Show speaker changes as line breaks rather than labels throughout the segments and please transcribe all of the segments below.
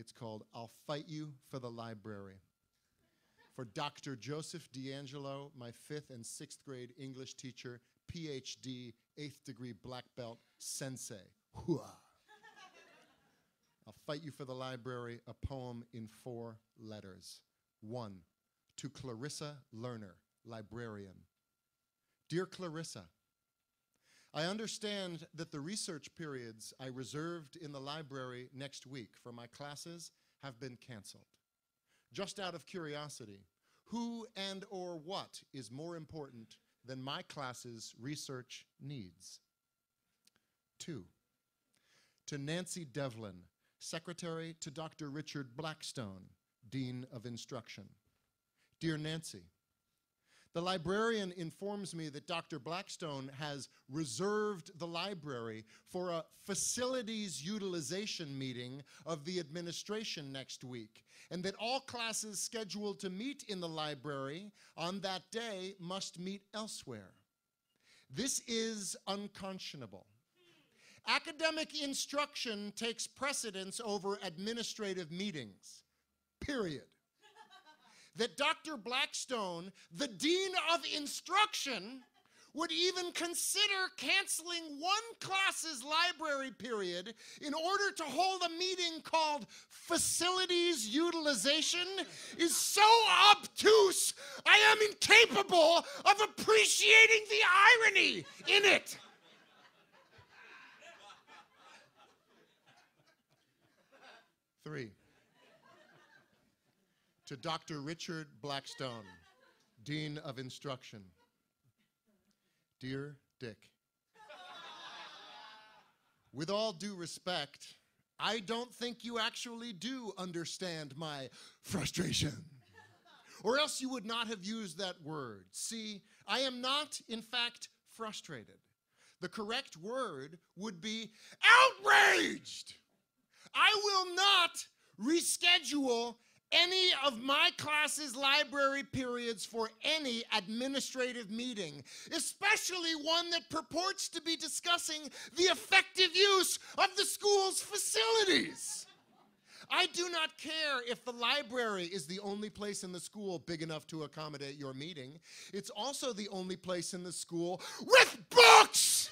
It's called I'll Fight You for the Library. For Dr. Joseph D'Angelo, my 5th and 6th grade English teacher, PhD, 8th degree black belt, sensei. Hooah. I'll Fight You for the Library, a poem in 4 letters. 1, to Clarissa Lerner, librarian. Dear Clarissa, I understand that the research periods I reserved in the library next week for my classes have been canceled. Just out of curiosity, who and or what is more important than my class's research needs? 2, to Nancy Devlin, secretary to Dr. Richard Blackstone, Dean of Instruction. Dear Nancy, the librarian informs me that Dr. Blackstone has reserved the library for a facilities utilization meeting of the administration next week, and that all classes scheduled to meet in the library on that day must meet elsewhere. This is unconscionable. Academic instruction takes precedence over administrative meetings, period. That Dr. Blackstone, the Dean of Instruction, would even consider canceling one class's library period in order to hold a meeting called facilities utilization is so obtuse, I am incapable of appreciating the irony in it. Three, to Dr. Richard Blackstone, Dean of Instruction. Dear Dick, with all due respect, I don't think you actually do understand my frustration. Or else you would not have used that word. See, I am not, in fact, frustrated. The correct word would be outraged. I will not reschedule any of my class's library periods for any administrative meeting, especially one that purports to be discussing the effective use of the school's facilities. I do not care if the library is the only place in the school big enough to accommodate your meeting. It's also the only place in the school with books!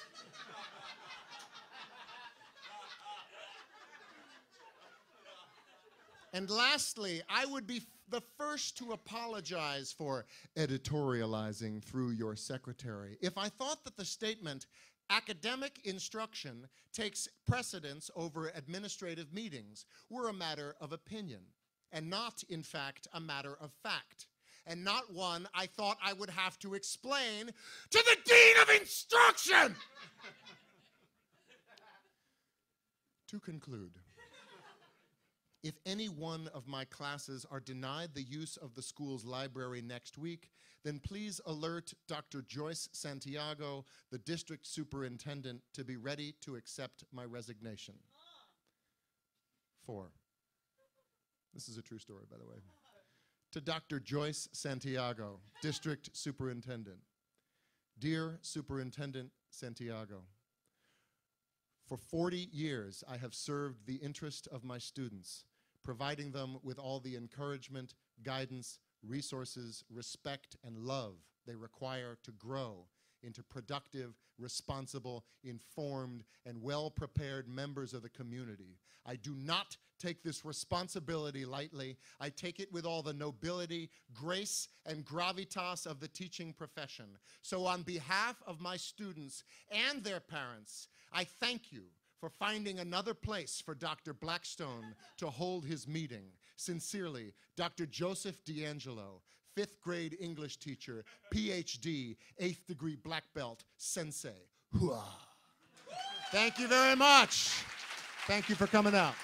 And lastly, I would be the first to apologize for editorializing through your secretary if I thought that the statement, academic instruction takes precedence over administrative meetings, were a matter of opinion, and not, in fact, a matter of fact, and not one I thought I would have to explain to the Dean of Instruction! To conclude, if any one of my classes are denied the use of the school's library next week, then please alert Dr. Joyce Santiago, the district superintendent, to be ready to accept my resignation. 4. This is a true story, by the way. To Dr. Joyce Santiago, district superintendent. Dear Superintendent Santiago, for 40 years, I have served the interest of my students, providing them with all the encouragement, guidance, resources, respect, and love they require to grow into productive, responsible, informed, and well-prepared members of the community. I do not take this responsibility lightly. I take it with all the nobility, grace, and gravitas of the teaching profession. So on behalf of my students and their parents, I thank you for finding another place for Dr. Blackstone to hold his meeting. Sincerely, Dr. Joseph D'Angelo, 5th grade English teacher, PhD, 8th degree black belt, sensei. Hooah. Thank you very much. Thank you for coming out.